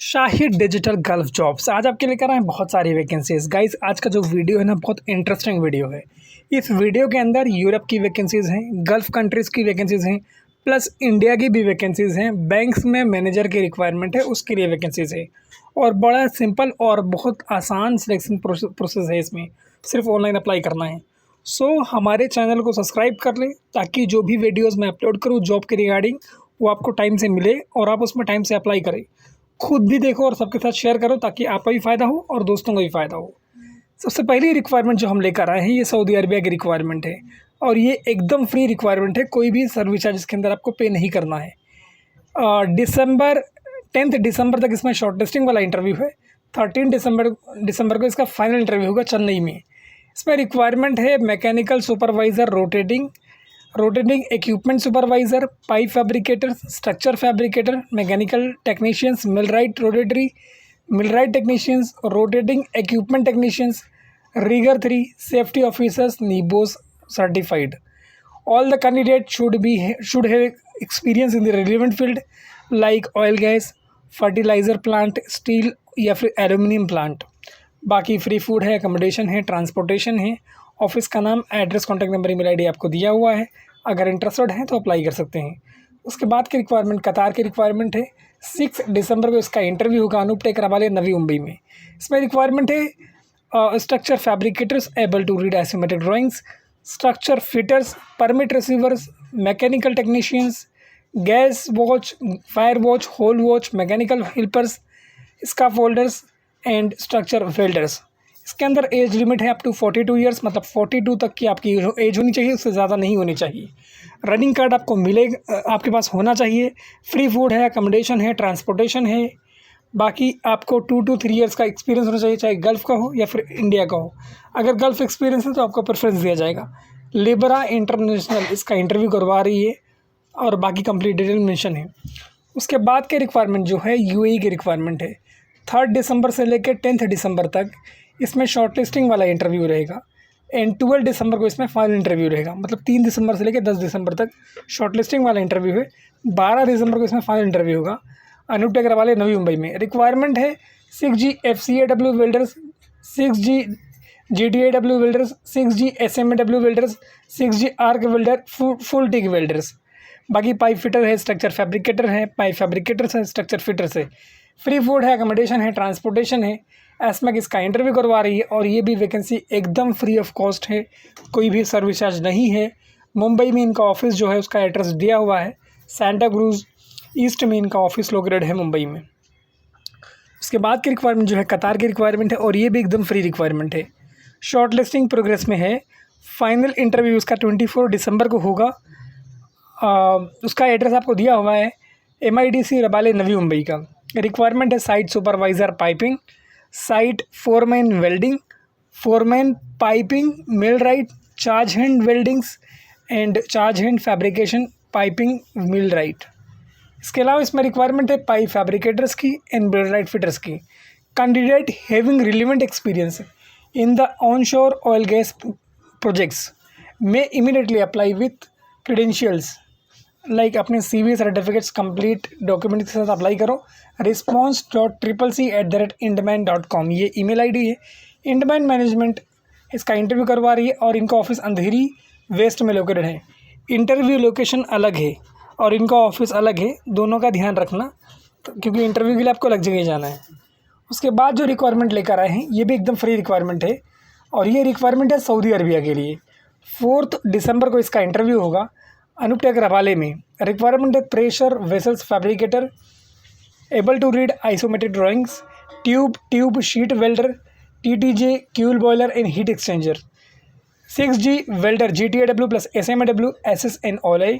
शाही digital gulf jobs आज आपके लेकर आए हैं बहुत सारी वैकेंसीज। गाइस आज का जो वीडियो है ना बहुत इंटरेस्टिंग वीडियो है। इस वीडियो के अंदर यूरोप की वैकेंसीज हैं, गल्फ कंट्रीज़ की वैकेंसीज हैं, प्लस इंडिया की भी वैकेंसीज हैं। बैंक्स में मैनेजर की रिक्वायरमेंट है, उसके लिए वैकेंसीज है और बड़ा सिंपल और बहुत आसान सिलेक्शन प्रोसेस है। इसमें सिर्फ ऑनलाइन अप्लाई करना है। हमारे चैनल को सब्सक्राइब कर लें ताकि जो भी वीडियोज़ मैं अपलोड करूँ जॉब के रिगार्डिंग वो आपको टाइम से मिले और आप उसमें टाइम से अप्लाई करें। खुद भी देखो और सबके साथ शेयर करो ताकि आपका भी फ़ायदा हो और दोस्तों का भी फ़ायदा हो। सबसे पहली रिक्वायरमेंट जो हम लेकर आए हैं ये सऊदी अरबिया की रिक्वायरमेंट है और ये एकदम फ्री रिक्वायरमेंट है। कोई भी सर्विस चार्ज इसके अंदर आपको पे नहीं करना है। 10 दिसंबर तक इसमें शॉर्ट लिस्टिंग वाला इंटरव्यू है। 13 दिसंबर को इसका फाइनल इंटरव्यू होगा चेन्नई में। इसमें रिक्वायरमेंट है mechanical supervisor, rotating equipment supervisor, pipe fabricator, structure fabricator, mechanical technicians, millwright technicians, rotating equipment technicians, rigger 3, safety officers, NEBOSH certified. All the candidates should have experience in the relevant field like oil gas, fertiliser plant, steel या फिर aluminium plant. बाकी free food है, accommodation है, transportation है। Office का नाम, address, contact number, email ID आपको दिया हुआ है। अगर इंटरेस्टेड हैं तो अप्लाई कर सकते हैं। उसके बाद की रिक्वायरमेंट कतार की रिक्वायरमेंट है। 6 दिसंबर को इसका इंटरव्यू होगा अनूप टेक वाले नवी मुंबई में। इसमें रिक्वायरमेंट है structure fabricators able to read isometric drawings, structure fitters, permit receivers, mechanical technicians, gas watch, fire watch, hole watch, mechanical helpers, scaffolders and structure welders. इसके अंदर एज लिमिट है अप टू 42 ईयर्स, मतलब 42 तक की आपकी as होनी चाहिए, उससे ज़्यादा नहीं होनी चाहिए। रनिंग कार्ड आपको मिलेगा, आपके पास होना चाहिए। फ्री फूड है, अकोमोडेशन है, ट्रांसपोर्टेशन है। बाकी आपको 2 to 3 ईयर्स का एक्सपीरियंस होना चाहिए, चाहे गल्फ़ का हो या फिर इंडिया का हो। अगर गल्फ़ एक्सपीरियंस है तो आपको प्रेफरेंस दिया जाएगा। लिबरा इंटरनेशनल इसका इंटरव्यू करवा रही है और बाकी कंप्लीट डिटेल मेंशन है। उसके बाद के रिक्वायरमेंट जो है यूएई की रिक्वायरमेंट है। 3 दिसंबर से लेकर 10 दिसंबर तक इसमें शॉर्ट लिस्टिंग वाला इंटरव्यू रहेगा एंड 12 दिसंबर को इसमें फाइनल इंटरव्यू रहेगा। मतलब 3 दिसंबर से लेकर 10 दिसंबर तक शॉर्ट लिस्टिंग वाला इंटरव्यू है। 12 दिसंबर को इसमें फाइनल इंटरव्यू होगा अनूप टेक वाले नवी मुंबई में। रिक्वायरमेंट है 6G FCAW welders, 6G GTAW welders, 6G SMAW welders, 6G arc welder, full TIG welders. बाकी पाइप फिटर है, स्ट्रक्चर फैब्रिकेटर है, पाइप फैब्रिकेटर्स है, स्ट्रक्चर फिटर्स है। फ्री फूड है, अकोमोडेशन है, ट्रांसपोर्टेशन है। एसमेक इसका इंटरव्यू करवा रही है और ये भी वैकेंसी एकदम फ्री ऑफ कॉस्ट है, कोई भी सर्विस चार्ज नहीं है। मुंबई में इनका ऑफिस जो है उसका एड्रेस दिया हुआ है, सेंटा क्रूज ईस्ट में इनका ऑफिस लोकेटेड है मुंबई में। उसके बाद की रिक्वायरमेंट जो है कतार की रिक्वायरमेंट है और ये भी एकदम फ्री रिक्वायरमेंट है। शॉर्ट लिस्टिंग प्रोग्रेस में है। फाइनल इंटरव्यू उसका 24 दिसंबर को होगा। उसका एड्रेस आपको दिया हुआ है, MIDC रबाले नवी मुंबई का। रिक्वायरमेंट है site supervisor piping, site foreman welding, foreman piping, millwright, charge hand weldings and charge hand fabrication, piping, millwright. इसके अलावा इसमें रिक्वायरमेंट है पाइप फैब्रिकेटर्स की एंड मिलराइट फिटर्स की। Candidate having relevant experience in the onshore oil gas projects में immediately apply with credentials like अपने CV certificates complete document के साथ अप्लाई करो। response.cc@indman.com ये ईमेल आईडी है। इंडमैन मैनेजमेंट इसका इंटरव्यू करवा रही है और इनका ऑफिस अंधेरी वेस्ट में लोकेटेड है। इंटरव्यू लोकेशन अलग है और इनका ऑफिस अलग है, दोनों का ध्यान रखना क्योंकि इंटरव्यू के लिए आपको अलग जगह जाना है। उसके बाद जो रिक्वायरमेंट लेकर आए हैं ये भी एकदम फ्री रिक्वायरमेंट है और ये रिक्वायरमेंट है सऊदी अरबिया के लिए। 4 दिसंबर को इसका इंटरव्यू होगा अनूप टेक रवाले में। रिक्वायरमेंट है pressure vessels fabricator, able to read isometric drawings, tube sheet welder, TTJ क्यूल boiler and heat exchanger, 6G welder GTAW plus SMAW SS and OLI,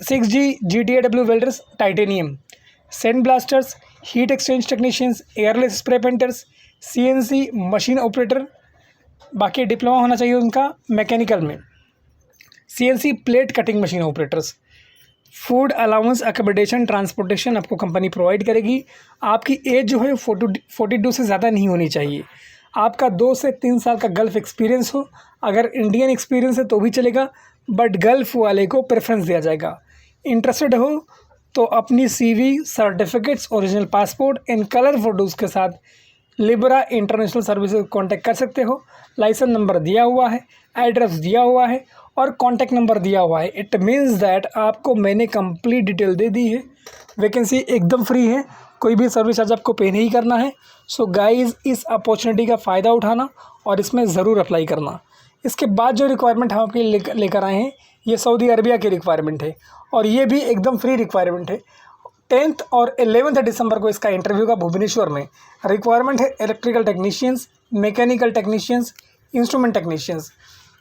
6G GTAW welders titanium, sand blasters, heat exchange technicians, airless spray painters, CNC machine operator. बाकी diploma होना चाहिए उनका mechanical में। CNC plate cutting machine operators. Food allowance, accommodation, transportation आपको company provide करेगी। आपकी as जो है 42 से ज़्यादा नहीं होनी चाहिए। आपका 2 से 3 साल का गल्फ़ एक्सपीरियंस हो। अगर इंडियन एक्सपीरियंस है तो भी चलेगा, बट गल्फ़ वाले को प्रेफरेंस दिया जाएगा। इंटरेस्टेड हो तो अपनी CV, certificates, original passport and colour photos के साथ लिब्रा इंटरनेशनल सर्विसेज कॉन्टैक्ट कर सकते हो। लाइसेंस नंबर दिया हुआ है, एड्रेस दिया हुआ है और कॉन्टैक्ट नंबर दिया हुआ है। इट मीन्स दैट आपको मैंने कंप्लीट डिटेल दे दी है। वैकेंसी एकदम फ्री है, कोई भी सर्विस चार्ज आपको पे नहीं करना है। सो गाइज़, इस अपॉर्चुनिटी का फ़ायदा उठाना और इसमें ज़रूर अप्लाई करना। इसके बाद जो रिक्वायरमेंट हम आपके लेकर आए हैं, ये सऊदी अरबिया की रिक्वायरमेंट है और ये भी एकदम फ्री रिक्वायरमेंट है। 10 और 11 दिसंबर को इसका इंटरव्यू का भुवनेश्वर में। रिक्वायरमेंट है electrical technicians, mechanical technicians, instrument technicians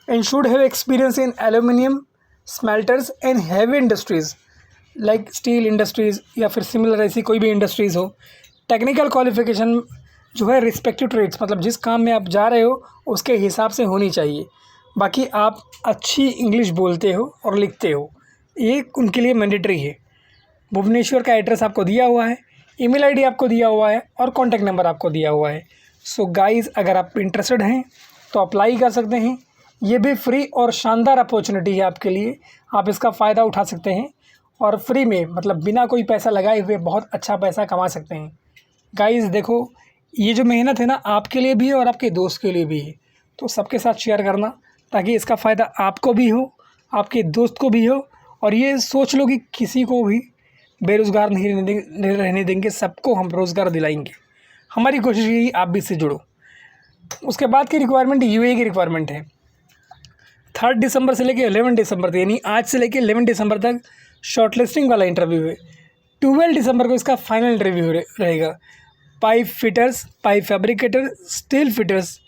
and should have experience in aluminium smelters and heavy industries like steel industries या फिर सिमिलर ऐसी कोई भी इंडस्ट्रीज़ हो। टेक्निकल क्वालिफिकेशन जो है रिस्पेक्टिव ट्रेड्स, मतलब जिस काम में आप जा रहे हो उसके हिसाब से होनी चाहिए। बाकी आप अच्छी इंग्लिश बोलते हो और लिखते हो, ये उनके लिए मैंडेटरी है। भुवनेश्वर का एड्रेस आपको दिया हुआ है, ईमेल आईडी आपको दिया हुआ है और कॉन्टैक्ट नंबर आपको दिया हुआ है। सो गाइज़, अगर आप इंटरेस्टेड हैं तो अप्लाई कर सकते हैं। ये भी फ्री और शानदार अपॉर्चुनिटी है आपके लिए, आप इसका फ़ायदा उठा सकते हैं और फ्री में, मतलब बिना कोई पैसा लगाए हुए बहुत अच्छा पैसा कमा सकते हैं। गाइज़ देखो, ये जो मेहनत है ना, आपके लिए भी है और आपके दोस्त के लिए भी है, तो सबके साथ शेयर करना ताकि इसका फ़ायदा आपको भी हो, आपके दोस्त को भी हो। और ये सोच लो कि किसी को भी बेरोज़गार नहीं रहने देंगे, सबको हम रोज़गार दिलाएंगे। हमारी कोशिश यही, आप भी इससे जुड़ो। उसके बाद की रिक्वायरमेंट UAE की रिक्वायरमेंट है। 3 दिसंबर से लेकर 11 दिसंबर तक, यानी आज से लेकर 11 दिसंबर तक शॉर्टलिस्टिंग वाला इंटरव्यू है। 12 दिसंबर को इसका फाइनल इंटरव्यू रहेगा। Pipe fitters, pipe fabricator, steel fitters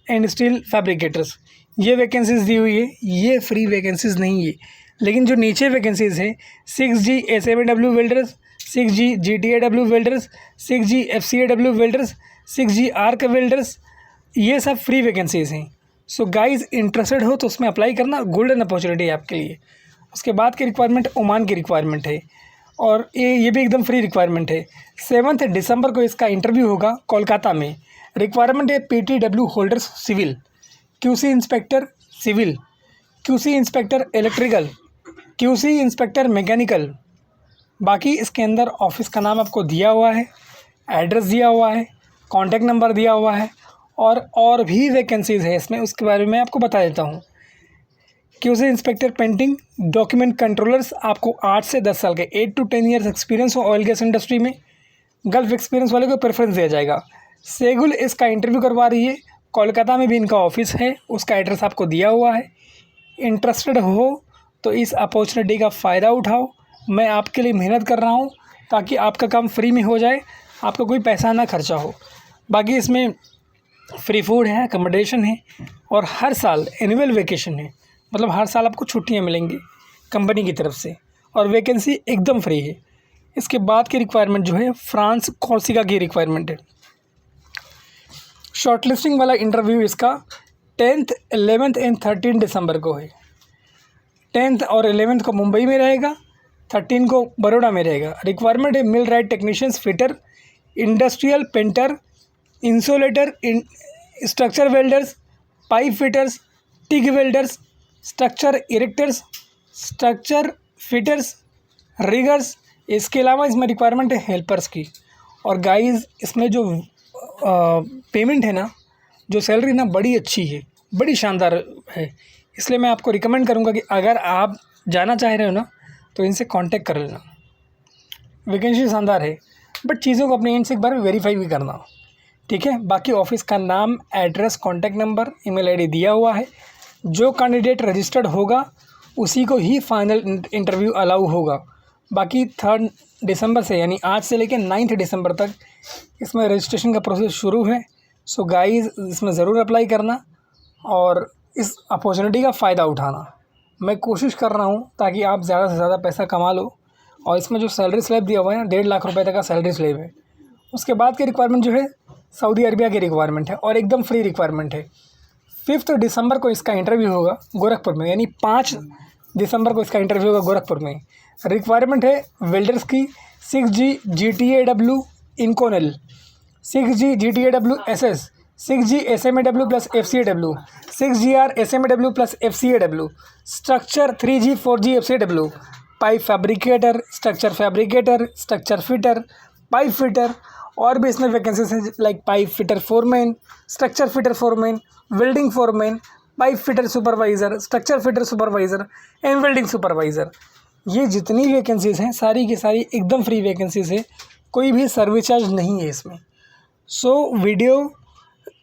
and steel fabricators, ये वैकेंसीज़ दी हुई है। ये फ्री वैकेंसीज़ नहीं है, लेकिन जो नीचे वैकेंसीज़ हैं 6G SMAW welders, 6G GTAW welders, 6G FCAW welders, 6G arc welders, ये सब फ्री वैकेंसीज़ हैं। सो गाइज़, इंटरेस्टेड हो तो उसमें अप्लाई करना, गोल्डन अपॉर्चुनिटी है आपके लिए। उसके बाद की रिक्वायरमेंट ओमान की रिक्वायरमेंट है और ये भी एकदम फ्री रिक्वायरमेंट है। 7 दिसंबर को इसका इंटरव्यू होगा कोलकाता में। रिक्वायरमेंट है PTW holders civil, QC inspector civil, QC inspector electrical, QC inspector mechanical. बाकी इसके अंदर ऑफिस का नाम आपको दिया हुआ है, एड्रेस दिया हुआ है, कॉन्टैक्ट नंबर दिया हुआ है और भी वैकेंसीज़ है इसमें, उसके बारे में आपको बता देता हूँ। QC inspector painting, document controllers, आपको 8 से 10 साल के 8 to 10 ईयर्स एक्सपीरियंस हो ऑयल गैस इंडस्ट्री में। गल्फ एक्सपीरियंस वाले को प्रेफरेंस दिया जाएगा। सेगुल इसका इंटरव्यू करवा रही है, कोलकाता में भी इनका ऑफिस है, उसका एड्रेस आपको दिया हुआ है। इंटरेस्टेड हो तो इस अपॉर्चुनिटी का फ़ायदा उठाओ। मैं आपके लिए मेहनत कर रहा हूँ ताकि आपका काम फ्री में हो जाए, आपका कोई पैसा ना खर्चा हो। बाकी इसमें फ्री फूड है, अकोमोडेशन है और हर साल एनुअल वेकेशन है, मतलब हर साल आपको छुट्टियाँ मिलेंगी कंपनी की तरफ से और वैकेंसी एकदम फ्री है। इसके बाद की रिक्वायरमेंट जो है फ्रांस कोर्सिका की रिक्वायरमेंट है। शॉर्टलिस्टिंग वाला इंटरव्यू इसका 10th, 11th एंड 13 दिसंबर को है। 10th और 11th को मुंबई में रहेगा, 13 को बड़ौदा में रहेगा। रिक्वायरमेंट है millwright technicians, fitter, industrial painter, insulator, structure welders, pipe fitters, TIG welders, structure erectors, structure fitters, riggers. इसके अलावा इसमें रिक्वायरमेंट है हेल्पर्स की। और गाइस, इसमें जो पेमेंट है ना, जो सैलरी ना, बड़ी अच्छी है, बड़ी शानदार है। इसलिए मैं आपको रिकमेंड करूँगा कि अगर आप जाना चाह रहे हो ना तो इनसे कांटेक्ट कर लेना। वैकेंसी शानदार है, बट चीज़ों को अपने एंड से एक बार वेरीफाई भी करना, ठीक है। बाकी ऑफिस का नाम, address, contact number, email ID दिया हुआ है। जो कैंडिडेट रजिस्टर्ड होगा उसी को ही फाइनल इंटरव्यू अलाउ होगा। बाकी 3 दिसंबर से, यानी आज से लेकर 9 दिसंबर तक इसमें रजिस्ट्रेशन का प्रोसेस शुरू है। सो गाइज़, इसमें ज़रूर अप्लाई करना और इस अपॉर्चुनिटी का फ़ायदा उठाना। मैं कोशिश कर रहा हूँ ताकि आप ज़्यादा से ज़्यादा पैसा कमा लो। और इसमें जो सैलरी स्लैब दिया हुआ है ना, 1.5 लाख रुपए तक का सैलरी स्लैब है। उसके बाद की रिक्वायरमेंट जो है सऊदी अरबिया की रिक्वायरमेंट है और एकदम फ्री रिक्वायरमेंट है। 5 दिसंबर को इसका इंटरव्यू होगा गोरखपुर में, यानी 5 दिसंबर को इसका इंटरव्यू होगा गोरखपुर में। रिक्वायरमेंट है वेल्डर्स की 6G GTAW Inconel, 6G GTAW SS, 6G SMAW plus FCAW, 6GR SMAW plus FCAW, structure 3G 4G FCAW, pipe fabricator, structure fabricator, structure fitter, pipe fitter, और भी इसमें वैकेंसीज हैं like pipe fitter foreman, structure fitter foreman, welding foreman, pipe fitter supervisor, structure fitter supervisor and welding supervisor. ये जितनी vacancies हैं सारी की सारी एकदम फ्री वैकेंसीज़ है, कोई भी सर्विस चार्ज नहीं है इसमें। सो वीडियो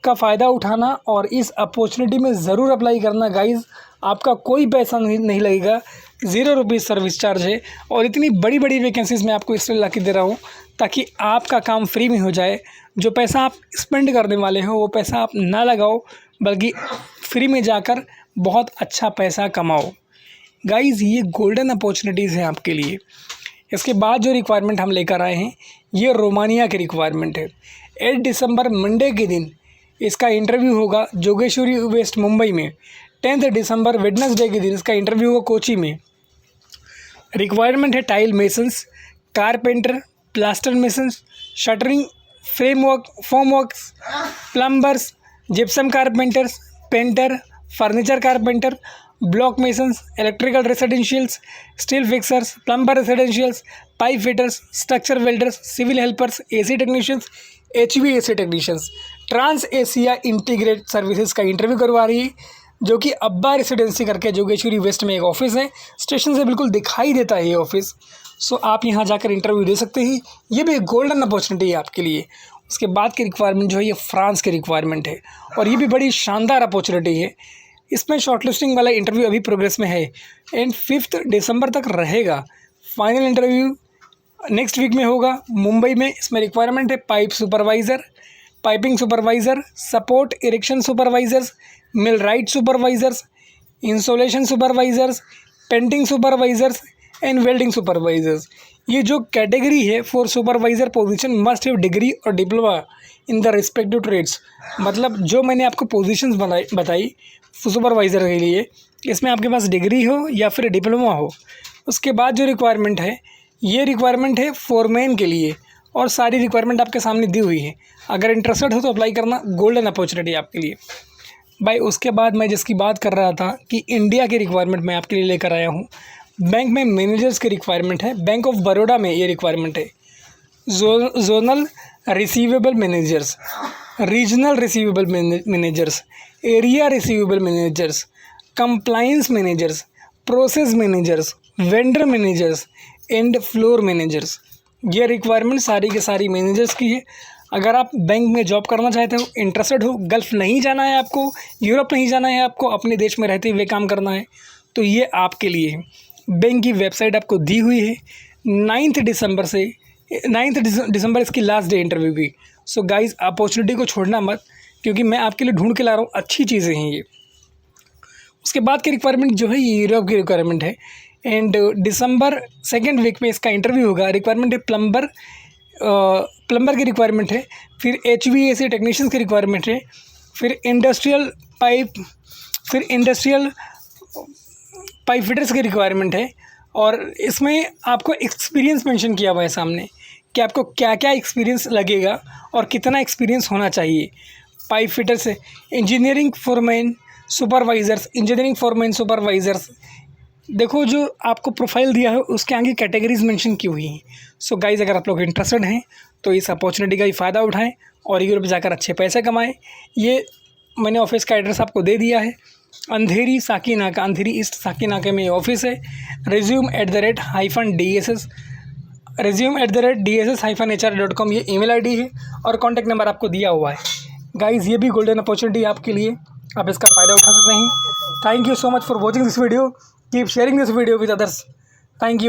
का फ़ायदा उठाना और इस अपॉर्चुनिटी में ज़रूर अप्लाई करना गाइज़। आपका कोई पैसा नहीं लगेगा, 0 रुपीज़ सर्विस चार्ज है, और इतनी बड़ी बड़ी वैकेंसीज़ मैं आपको इसलिए ला के दे रहा हूँ ताकि आपका काम फ्री में हो जाए। जो पैसा आप स्पेंड करने वाले हो वो पैसा आप ना लगाओ, बल्कि फ्री में जाकर बहुत अच्छा पैसा कमाओ। गाइज़ ये गोल्डन अपॉर्चुनिटीज़ हैं आपके लिए। इसके बाद जो रिक्वायरमेंट हम लेकर आए हैं ये रोमानिया की रिक्वायरमेंट है। 8 दिसंबर मंडे के दिन इसका इंटरव्यू होगा जोगेश्वरी वेस्ट मुंबई में। 10 दिसंबर वेडनेसडे के दिन इसका इंटरव्यू होगा कोची में। रिक्वायरमेंट है tile masons, carpenter, plaster masons, shuttering, framework, formworks, plumbers, gypsum carpenters, painter, furniture carpenter, block masons, electrical residentials, steel fixers, plumber residentials, pipe fitters, structure welders, civil helpers, AC technicians, HVAC technicians. Trans Asia integrate services का interview करवा रही है, जो कि अब्बा residency करके Jogeshwari waste में एक ऑफिस है। स्टेशन से बिल्कुल दिखाई देता है ये ऑफिस। सो आप यहाँ जाकर इंटरव्यू दे सकते हैं। ये भी एक गोल्डन अपॉर्चुनिटी है आपके लिए। उसके बाद की रिक्वायरमेंट जो है ये फ्रांस की रिक्वायरमेंट है, और ये भी बड़ी शानदार अपॉर्चुनिटी है। इसमें शॉर्टलिस्टिंग वाला इंटरव्यू अभी प्रोग्रेस में है एंड 5 दिसंबर तक रहेगा। फाइनल इंटरव्यू नेक्स्ट वीक में होगा मुंबई में। इसमें रिक्वायरमेंट है pipe supervisor, piping supervisor, support erection supervisors, millwright supervisors, insulation supervisors, painting supervisors and welding supervisors. ये जो कैटेगरी है for supervisor position must have degree और diploma in the respective trades. मतलब जो मैंने आपको पोजीशंस बताई सुपरवाइज़र के लिए, इसमें आपके पास डिग्री हो या फिर डिप्लोमा हो। उसके बाद जो रिक्वायरमेंट है ये रिक्वायरमेंट है फोरमैन के लिए, और सारी रिक्वायरमेंट आपके सामने दी हुई है। अगर इंटरेस्टेड हो तो अप्लाई करना, गोल्डन अपॉर्चुनिटी आपके लिए भाई। उसके बाद मैं जिसकी बात कर रहा था कि इंडिया की रिक्वायरमेंट मैं आपके लिए लेकर आया हूँ। बैंक में मैनेजर्स की रिक्वायरमेंट है। बैंक ऑफ बड़ौदा में ये रिक्वायरमेंट है। Zonal receivable managers, regional receivable managers, area receivable managers, compliance managers, process managers, vendor managers and floor managers. ये रिक्वायरमेंट सारी के सारी मैनेजर्स की है। अगर आप बैंक में जॉब करना चाहते हो, इंटरेस्टेड हो, गल्फ़ नहीं जाना है आपको, यूरोप नहीं जाना है आपको, अपने देश में रहते हुए काम करना है, तो ये आपके लिए है। बैंक की वेबसाइट आपको दी हुई है। 9 दिसंबर इसकी लास्ट डे इंटरव्यू की। सो गाइज़ अपॉर्चुनिटी को छोड़ना मत, क्योंकि मैं आपके लिए ढूंढ के ला रहा हूँ अच्छी चीज़ें हैं ये। उसके बाद की रिक्वायरमेंट जो है ये यूरोप की रिक्वायरमेंट है एंड दिसंबर 2nd वीक में इसका इंटरव्यू होगा। रिक्वायरमेंट है प्लम्बर की रिक्वायरमेंट है, फिर HVAC टेक्नीशियंस की रिक्वायरमेंट है, फिर इंडस्ट्रियल पाइप फिटर्स की रिक्वायरमेंट है। और इसमें आपको एक्सपीरियंस मेंशन किया हुआ है सामने कि आपको क्या क्या एक्सपीरियंस लगेगा और कितना एक्सपीरियंस होना चाहिए। Pipe fitters, engineering foreman supervisors. देखो जो आपको प्रोफाइल दिया है उसके आगे कैटेगरीज मेंशन की हुई हैं। सो गाइज़ अगर आप लोग इंटरेस्टेड हैं तो इस अपॉर्चुनिटी का ही फ़ायदा उठाएं और यूरोप जाकर अच्छे पैसे कमाएं। ये मैंने ऑफिस का एड्रेस आपको दे दिया है। अंधेरी साकीनाका, अंधेरी ईस्ट साकीनाके में ये ऑफिस है। resume@dss-hr.com ये ईमेल आईडी है और कॉन्टैक्ट नंबर आपको दिया हुआ है। गाइज़ ये भी गोल्डन अपॉर्चुनिटी आपके लिए, आप इसका फ़ायदा उठा सकते हैं। Thank you so much for watching this video. Keep sharing this video with others. Thank you.